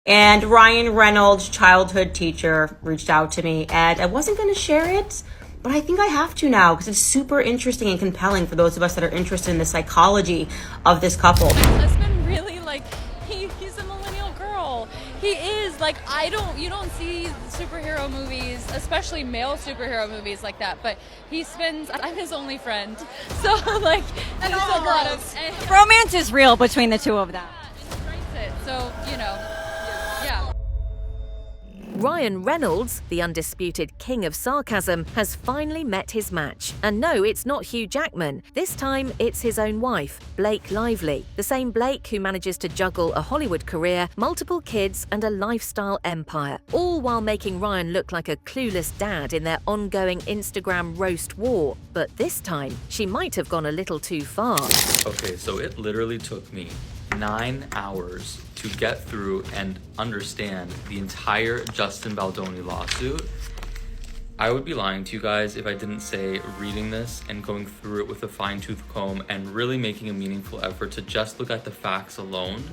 And Ryan Reynolds, childhood teacher, reached out to me, and I wasn't going to share it, but I think I have to now because it's super interesting and compelling for those of us that are interested in the psychology of this couple. My husband really, like, he's a millennial girl. He is, like, you don't see superhero movies, especially male superhero movies like that, but I'm his only friend. So, like, and there's a lot of... Romance is real between the two of them. And he writes it, so, yeah. Ryan Reynolds, the undisputed king of sarcasm, has finally met his match. And no, it's not Hugh Jackman. This time, it's his own wife, Blake Lively. The same Blake who manages to juggle a Hollywood career, multiple kids, and a lifestyle empire, all while making Ryan look like a clueless dad in their ongoing Instagram roast war. But this time, she might have gone a little too far. Okay, so it literally took me 9 hours to get through and understand the entire Justin Baldoni lawsuit. I would be lying to you guys if I didn't say reading this and going through it with a fine-tooth comb and really making a meaningful effort to just look at the facts alone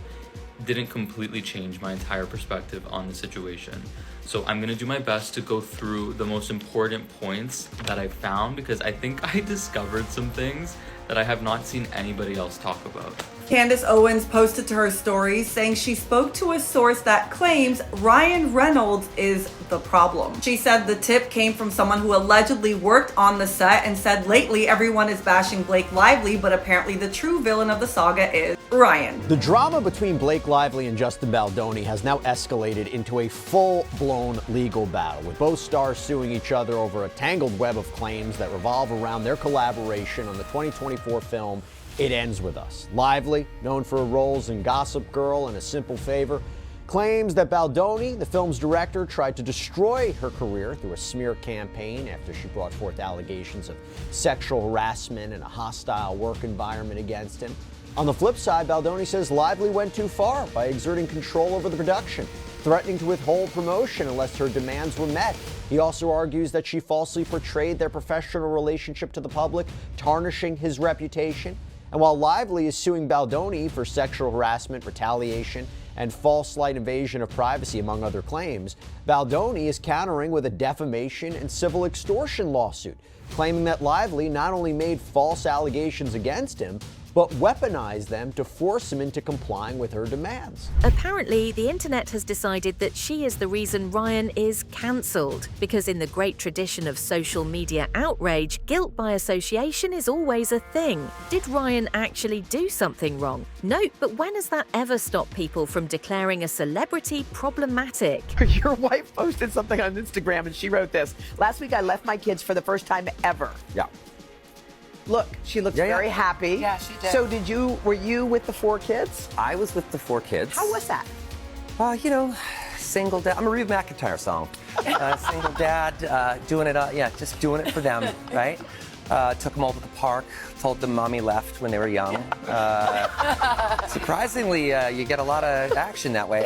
didn't completely change my entire perspective on the situation. So I'm gonna do my best to go through the most important points that I found because I think I discovered some things that I have not seen anybody else talk about. Candace Owens posted to her stories saying she spoke to a source that claims Ryan Reynolds is the problem. She said the tip came from someone who allegedly worked on the set and said lately everyone is bashing Blake Lively, but apparently the true villain of the saga is Ryan. The drama between Blake Lively and Justin Baldoni has now escalated into a full-blown legal battle, with both stars suing each other over a tangled web of claims that revolve around their collaboration on the 2024 film It Ends With Us. Lively, known for her roles in Gossip Girl and A Simple Favor, claims that Baldoni, the film's director, tried to destroy her career through a smear campaign after she brought forth allegations of sexual harassment and a hostile work environment against him. On the flip side, Baldoni says Lively went too far by exerting control over the production, threatening to withhold promotion unless her demands were met. He also argues that she falsely portrayed their professional relationship to the public, tarnishing his reputation. And while Lively is suing Baldoni for sexual harassment, retaliation, and false slight invasion of privacy, among other claims, Baldoni is countering with a defamation and civil extortion lawsuit, claiming that Lively not only made false allegations against him, but weaponized them to force him into complying with her demands. Apparently, the internet has decided that she is the reason Ryan is cancelled, because in the great tradition of social media outrage, guilt by association is always a thing. Did Ryan actually do something wrong? Nope, but when has that ever stopped people from declaring a celebrity problematic? Your wife posted something on Instagram and she wrote this. Last week I left my kids for the first time ever. Yeah. Look, she looks very happy. Yeah, she did. So were you with the 4 kids? I was with the 4 kids. How was that? Single dad. I'm a Reba McEntire song. Single dad, doing it, just doing it for them, right? Took them all to the park, told them mommy left when they were young. Surprisingly, you get a lot of action that way.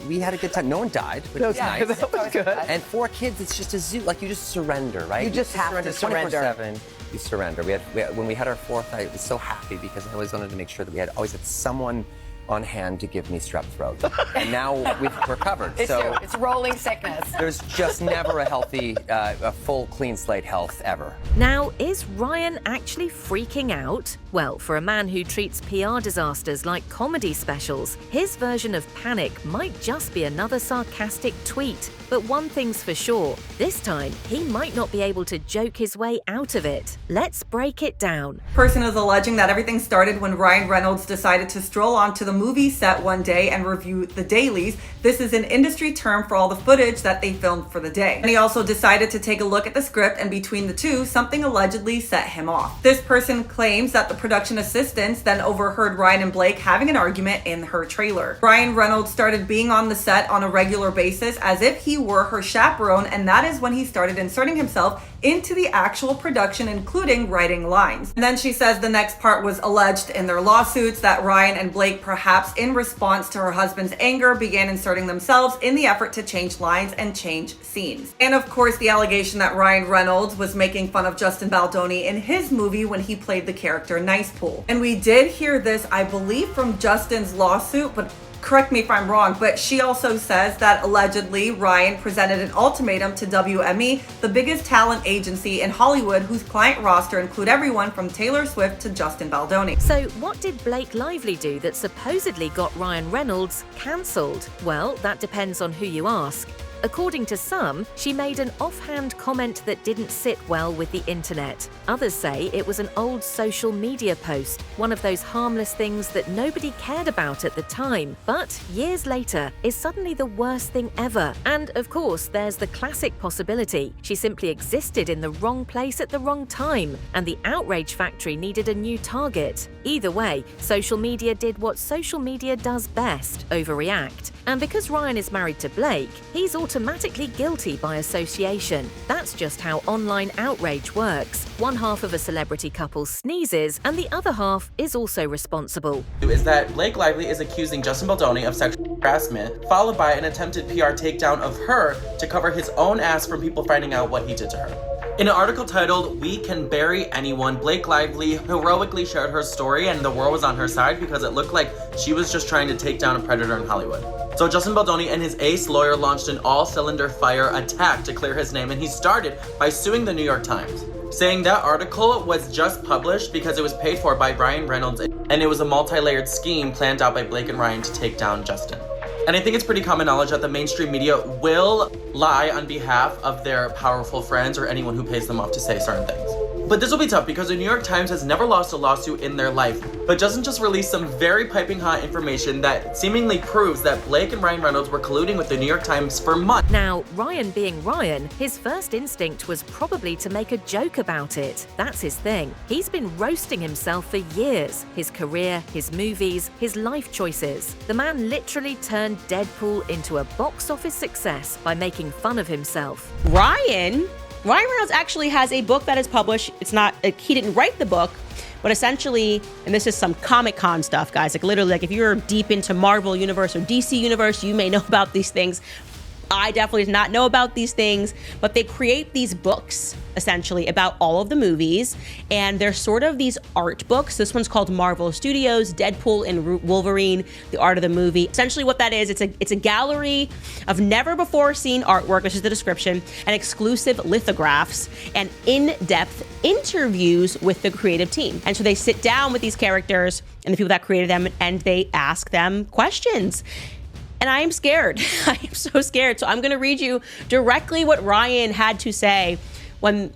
We had a good time. No one died, which was nice. That was good. And 4 kids, it's just a zoo. Like, you just surrender, right? You just have to surrender. 24/7, you surrender. When we had our 4th, I was so happy because I always wanted to make sure that we always had someone on hand to give me strep throat. And now we're covered. It's rolling sickness. There's just never a healthy, a full clean slate health ever. Now, is Ryan actually freaking out? Well, for a man who treats PR disasters like comedy specials, his version of panic might just be another sarcastic tweet. But one thing's for sure, this time he might not be able to joke his way out of it. Let's break it down. Person is alleging that everything started when Ryan Reynolds decided to stroll onto the movie set one day and review the dailies. This is an industry term for all the footage that they filmed for the day. And he also decided to take a look at the script, and between the two, something allegedly set him off. This person claims that the production assistants then overheard Ryan and Blake having an argument in her trailer. Ryan Reynolds started being on the set on a regular basis as if he were her chaperone, and that is when he started inserting himself into the actual production, including writing lines. And then she says the next part was alleged in their lawsuits that Ryan and Blake, perhaps in response to her husband's anger, began inserting themselves in the effort to change lines and change scenes. And of course, the allegation that Ryan Reynolds was making fun of Justin Baldoni in his movie when he played the character Nice Pool. And we did hear this, I believe, from Justin's lawsuit, but correct me if I'm wrong, but she also says that allegedly Ryan presented an ultimatum to WME, the biggest talent agency in Hollywood, whose client roster include everyone from Taylor Swift to Justin Baldoni. So what did Blake Lively do that supposedly got Ryan Reynolds cancelled? Well, that depends on who you ask. According to some, she made an offhand comment that didn't sit well with the internet. Others say it was an old social media post, one of those harmless things that nobody cared about at the time, but years later is suddenly the worst thing ever. And of course, there's the classic possibility. She simply existed in the wrong place at the wrong time, and the outrage factory needed a new target. Either way, social media did what social media does best, overreact. And because Ryan is married to Blake, he's automatically guilty by association. That's just how online outrage works. One half of a celebrity couple sneezes, and the other half is also responsible. Is that Blake Lively is accusing Justin Baldoni of sexual harassment, followed by an attempted PR takedown of her to cover his own ass from people finding out what he did to her. In an article titled, "We Can Bury Anyone," Blake Lively heroically shared her story, and the world was on her side because it looked like she was just trying to take down a predator in Hollywood. So Justin Baldoni and his ace lawyer launched an all-cylinder fire attack to clear his name, and he started by suing the New York Times, saying that article was just published because it was paid for by Ryan Reynolds, and it was a multi-layered scheme planned out by Blake and Ryan to take down Justin. And I think it's pretty common knowledge that the mainstream media will lie on behalf of their powerful friends or anyone who pays them off to say certain things. But this will be tough because the New York Times has never lost a lawsuit in their life, but Justin just released some very piping hot information that seemingly proves that Blake and Ryan Reynolds were colluding with the New York Times for months. Now, Ryan being Ryan, his first instinct was probably to make a joke about it. That's his thing. He's been roasting himself for years. His career, his movies, his life choices. The man literally turned Deadpool into a box office success by making fun of himself. Ryan Reynolds actually has a book that is published. It's not, he didn't write the book, but essentially, and this is some Comic-Con stuff, guys, like literally, like if you're deep into Marvel Universe or DC Universe, you may know about these things. I definitely did not know about these things, but they create these books essentially about all of the movies, and they're sort of these art books. This one's called Marvel Studios, Deadpool and Wolverine, the art of the movie. Essentially what that is, it's a gallery of never before seen artwork, which is the description, and exclusive lithographs and in-depth interviews with the creative team. And so they sit down with these characters and the people that created them, and they ask them questions. And I am scared. I am so scared. So I'm going to read you directly what Ryan had to say when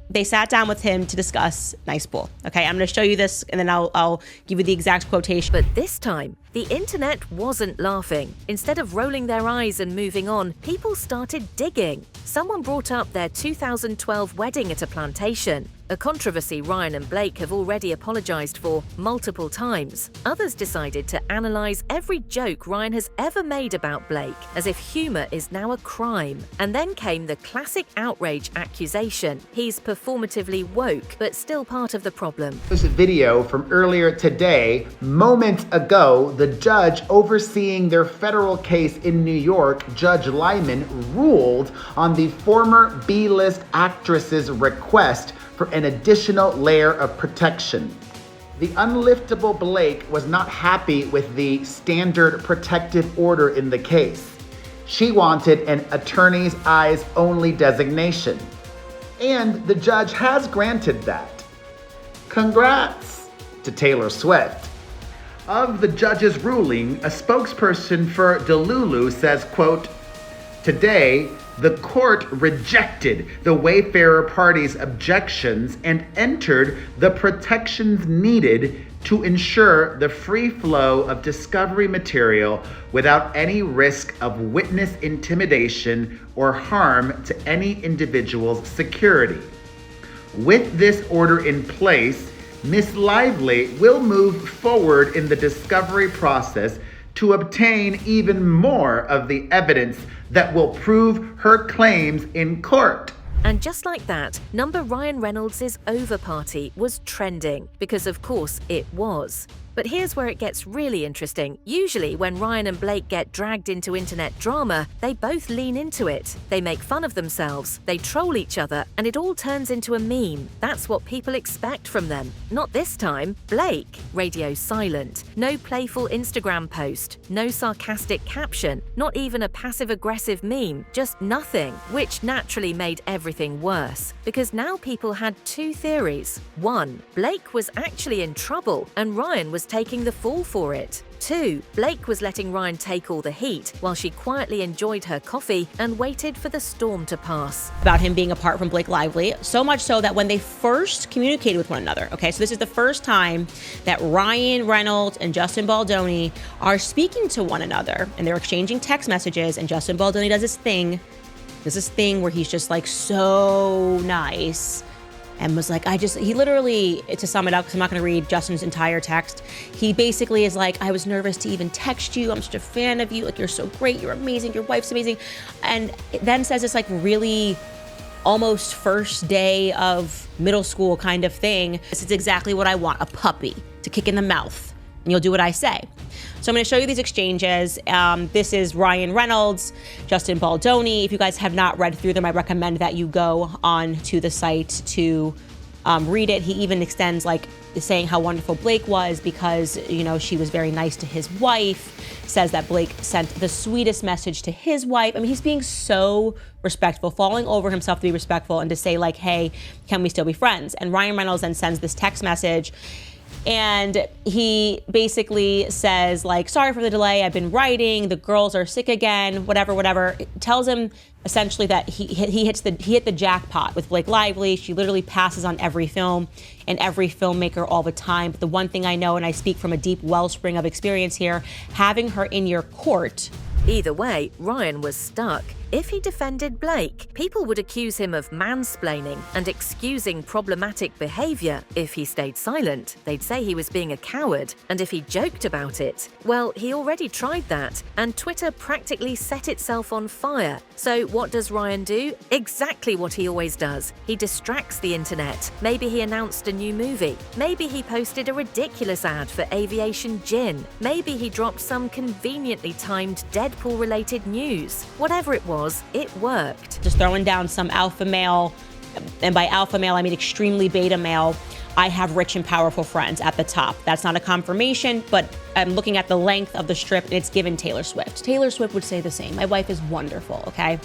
they sat down with him to discuss Nice Pool. Okay, I'm going to show you this, and then I'll give you the exact quotation. But this time, the internet wasn't laughing. Instead of rolling their eyes and moving on, people started digging. Someone brought up their 2012 wedding at a plantation, a controversy Ryan and Blake have already apologized for multiple times. Others decided to analyze every joke Ryan has ever made about Blake, as if humor is now a crime. And then came the classic outrage accusation. He's performatively woke, but still part of the problem. This video from earlier today. Moments ago, the judge overseeing their federal case in New York, Judge Lyman, ruled on the former B-list actress's request for an additional layer of protection. The unliftable Blake was not happy with the standard protective order in the case. She wanted an attorney's eyes only designation. And the judge has granted that. Congrats to Taylor Swift. Of the judge's ruling, a spokesperson for Delulu says, quote, "Today, the court rejected the Wayfarer party's objections and entered the protections needed to ensure the free flow of discovery material without any risk of witness intimidation or harm to any individual's security. With this order in place, Ms. Lively will move forward in the discovery process to obtain even more of the evidence that will prove her claims in court." And just like that, number Ryan Reynolds' over party was trending, because of course it was. But here's where it gets really interesting. Usually when Ryan and Blake get dragged into internet drama, they both lean into it. They make fun of themselves, they troll each other, and it all turns into a meme. That's what people expect from them. Not this time. Blake, radio silent. No playful Instagram post, no sarcastic caption, not even a passive-aggressive meme, just nothing, which naturally made everything worse. Because now people had two theories. 1, Blake was actually in trouble and Ryan was taking the fall for it. 2, Blake was letting Ryan take all the heat while she quietly enjoyed her coffee and waited for the storm to pass. About him being apart from Blake Lively, so much so that when they first communicated with one another, okay, so this is the first time that Ryan Reynolds and Justin Baldoni are speaking to one another, and they're exchanging text messages, and Justin Baldoni does this thing where he's just like so nice. And was like, he literally, to sum it up, because I'm not going to read Justin's entire text, he basically is like, I was nervous to even text you. I'm such a fan of you. Like, you're so great. You're amazing. Your wife's amazing. And then says this like really almost first day of middle school kind of thing. This is exactly what I want, a puppy to kick in the mouth. And you'll do what I say. So I'm going to show you these exchanges. This is Ryan Reynolds, Justin Baldoni. If you guys have not read through them, I recommend that you go on to the site to read it. He even extends like saying how wonderful Blake was because, you know, she was very nice to his wife, says that Blake sent the sweetest message to his wife. I mean, he's being so respectful, falling over himself to be respectful and to say like, hey, can we still be friends? And Ryan Reynolds then sends this text message. And he basically says, like, sorry for the delay. I've been writing. The girls are sick again, whatever. It tells him essentially that he hit the jackpot with Blake Lively. She literally passes on every film and every filmmaker all the time. But the one thing I know, and I speak from a deep wellspring of experience here, having her in your court. Either way, Ryan was stuck. If he defended Blake, people would accuse him of mansplaining and excusing problematic behavior. If he stayed silent, they'd say he was being a coward. And if he joked about it, well, he already tried that, and Twitter practically set itself on fire. So what does Ryan do? Exactly what he always does. He distracts the internet. Maybe he announced a new movie. Maybe he posted a ridiculous ad for aviation gin. Maybe he dropped some conveniently timed Deadpool-related news. Whatever it was, it worked. Just throwing down some alpha male, and by alpha male, I mean extremely beta male. I have rich and powerful friends at the top. That's not a confirmation, but I'm looking at the length of the strip and it's given Taylor Swift. Taylor Swift would say the same. My wife is wonderful, okay?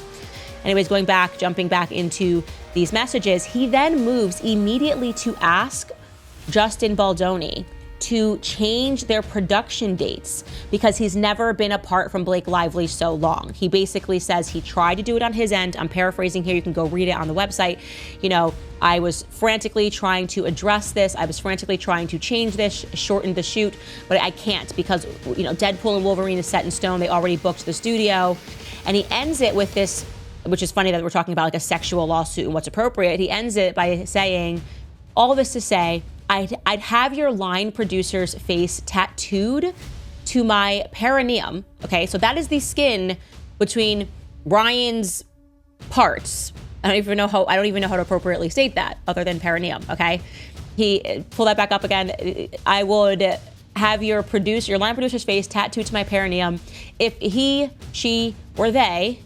Anyways, jumping back into these messages, he then moves immediately to ask Justin Baldoni to change their production dates because he's never been apart from Blake Lively so long. He basically says he tried to do it on his end. I'm paraphrasing here. You can go read it on the website. You know, I was frantically trying to address this. I was frantically trying to change this, shorten the shoot, but I can't because, you know, Deadpool and Wolverine is set in stone. They already booked the studio. And he ends it with this, which is funny that we're talking about like a sexual lawsuit and what's appropriate. He ends it by saying, all this to say, I'd have your line producer's face tattooed to my perineum. Okay, so that is the skin between Ryan's parts. I don't even know how to appropriately state that other than perineum. Okay, he pull that back up again. I would have your line producer's face tattooed to my perineum if he, she, or they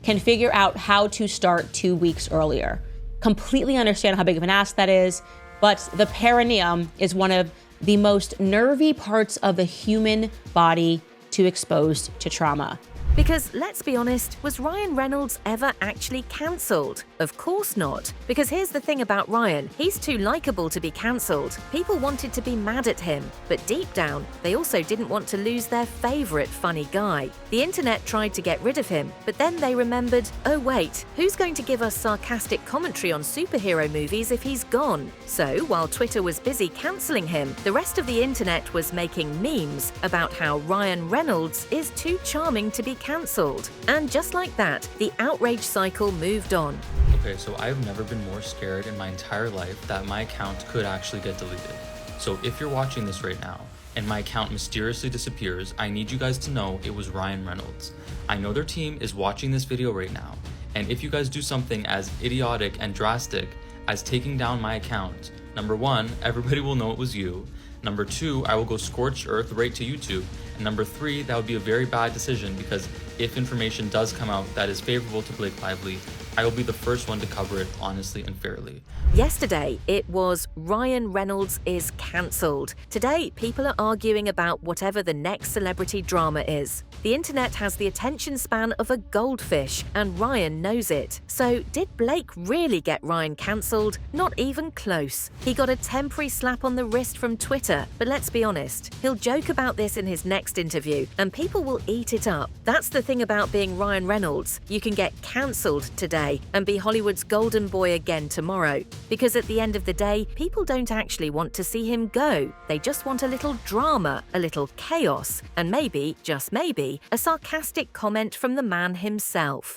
can figure out how to start 2 weeks earlier. Completely understand how big of an ask that is. But the perineum is one of the most nervy parts of the human body to expose to trauma. Because let's be honest, was Ryan Reynolds ever actually cancelled? Of course not. Because here's the thing about Ryan, he's too likable to be cancelled. People wanted to be mad at him, but deep down, they also didn't want to lose their favourite funny guy. The internet tried to get rid of him, but then they remembered, oh wait, who's going to give us sarcastic commentary on superhero movies if he's gone? So, while Twitter was busy cancelling him, the rest of the internet was making memes about how Ryan Reynolds is too charming to be cancelled. And just like that, the outrage cycle moved on. Okay, so I've never been more scared in my entire life that my account could actually get deleted. So if you're watching this right now and my account mysteriously disappears, I need you guys to know it was Ryan Reynolds. I know their team is watching this video right now, and if you guys do something as idiotic and drastic as taking down my account, number one, everybody will know it was you. Number 2, I will go scorched earth right to YouTube. And number 3, that would be a very bad decision because if information does come out that is favorable to Blake Lively, I will be the first one to cover it honestly and fairly. Yesterday, it was Ryan Reynolds is cancelled. Today, people are arguing about whatever the next celebrity drama is. The internet has the attention span of a goldfish, and Ryan knows it. So, did Blake really get Ryan cancelled? Not even close. He got a temporary slap on the wrist from Twitter, but let's be honest, he'll joke about this in his next interview, and people will eat it up. That's the thing about being Ryan Reynolds. You can get cancelled today and be Hollywood's golden boy again tomorrow. Because at the end of the day, people don't actually want to see him go. They just want a little drama, a little chaos, and maybe, just maybe, a sarcastic comment from the man himself.